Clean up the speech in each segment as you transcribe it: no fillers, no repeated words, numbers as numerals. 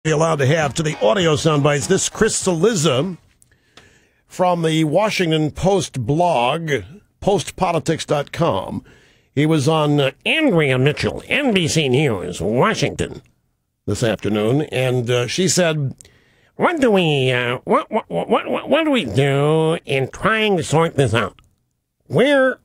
Allowed to have to the audio soundbites. This Chris Cillizza from the Washington Post blog, postpolitics.com. He was on Andrea Mitchell, NBC News, Washington, this afternoon, and she said, "What do we do in trying to sort this out? Where,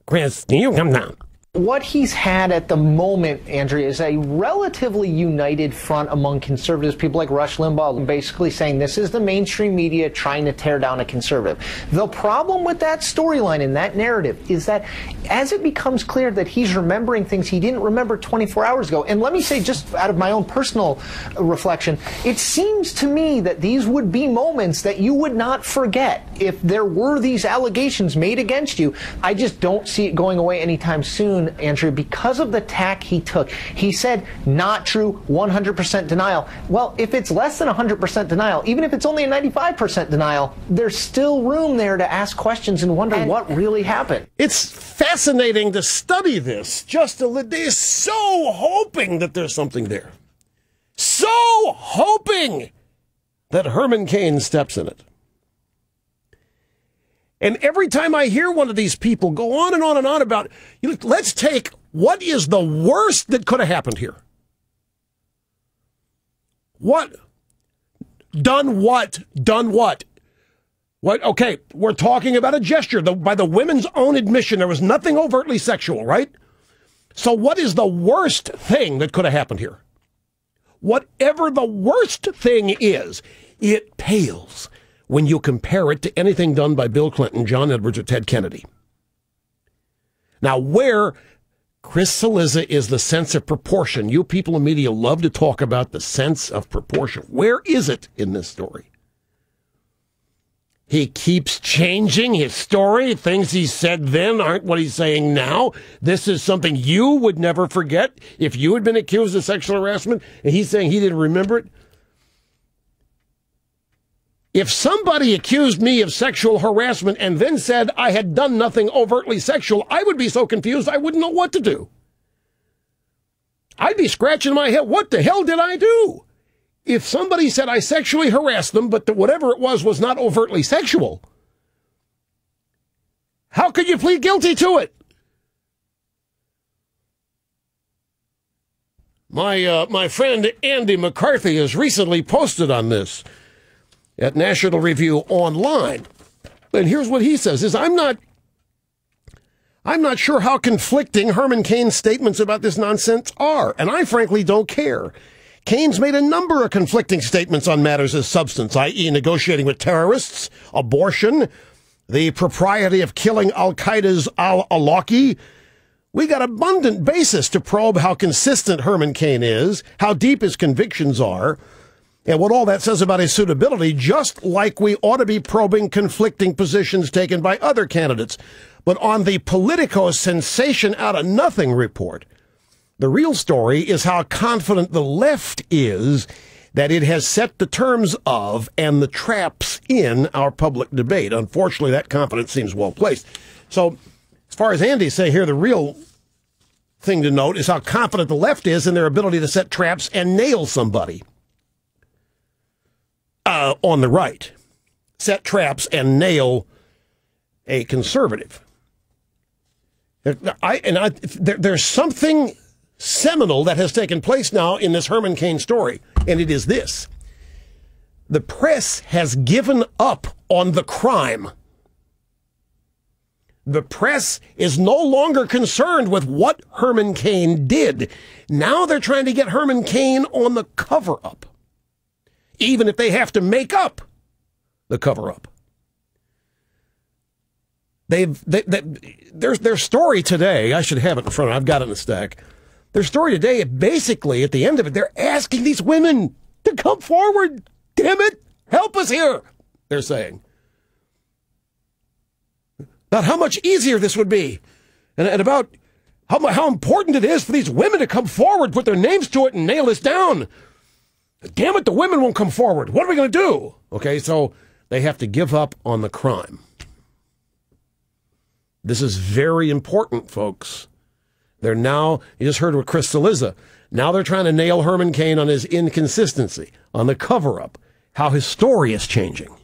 Chris, do you come down?" What he's had at the moment, Andrea, is a relatively united front among conservatives, people like Rush Limbaugh, basically saying this is the mainstream media trying to tear down a conservative. The problem with that storyline and that narrative is that as it becomes clear that he's remembering things he didn't remember 24 hours ago, and let me say, just out of my own personal reflection, it seems to me that these would be moments that you would not forget if there were these allegations made against you. I just don't see it going away anytime soon, Andrew, because of the tack he took. He said, not true, 100% denial. Well, if it's less than 100% denial, even if it's only a 95% denial, there's still room there to ask questions and wonder what really happened. It's fascinating to study this. They're so hoping that there's something there. So hoping that Herman Cain steps in it. And every time I hear one of these people go on and on and on about, let's take what is the worst that could have happened here. What? Done what? Done what? What? Okay, we're talking about a gesture. By the women's own admission, there was nothing overtly sexual, right? So what is the worst thing that could have happened here? Whatever the worst thing is, it pales when you compare it to anything done by Bill Clinton, John Edwards, or Ted Kennedy. Now, where Chris Cillizza is the sense of proportion, you people in media love to talk about the sense of proportion. Where is it in this story? He keeps changing his story. Things he said then aren't what he's saying now. This is something you would never forget if you had been accused of sexual harassment, and he's saying he didn't remember it. If somebody accused me of sexual harassment and then said I had done nothing overtly sexual, I would be so confused I wouldn't know what to do. I'd be scratching my head. What the hell did I do? If somebody said I sexually harassed them, but that whatever it was not overtly sexual, how could you plead guilty to it? My friend Andy McCarthy has recently posted on this at National Review Online. And here's what he says, I'm not sure how conflicting Herman Cain's statements about this nonsense are, and I frankly don't care. Cain's made a number of conflicting statements on matters of substance, i.e. negotiating with terrorists, abortion, the propriety of killing al-Qaeda's al-Awlaki. We got abundant basis to probe how consistent Herman Cain is, how deep his convictions are, and what all that says about his suitability, just like we ought to be probing conflicting positions taken by other candidates. But on the Politico sensation out of nothing report, the real story is how confident the left is that it has set the terms of and the traps in our public debate. Unfortunately, that confidence seems well placed. So, as far as Andy's saying here, the real thing to note is how confident the left is in their ability to set traps and nail somebody. On the right, set traps and nail a conservative. There's something seminal that has taken place now in this Herman Cain story, and it is this. The press has given up on the crime. The press is no longer concerned with what Herman Cain did. Now they're trying to get Herman Cain on the cover-up, even if they have to make up the cover-up. Their story today, I should have it in front of me, I've got it in the stack. Their story today, basically, at the end of it, they're asking these women to come forward. Damn it, help us here, they're saying. About how much easier this would be, and about how important it is for these women to come forward, put their names to it, and nail this down. Damn it, the women won't come forward. What are we going to do? Okay, so they have to give up on the crime. This is very important, folks. They're now, you just heard with Chris Cillizza, Now they're trying to nail Herman Cain on his inconsistency, on the cover-up, how his story is changing.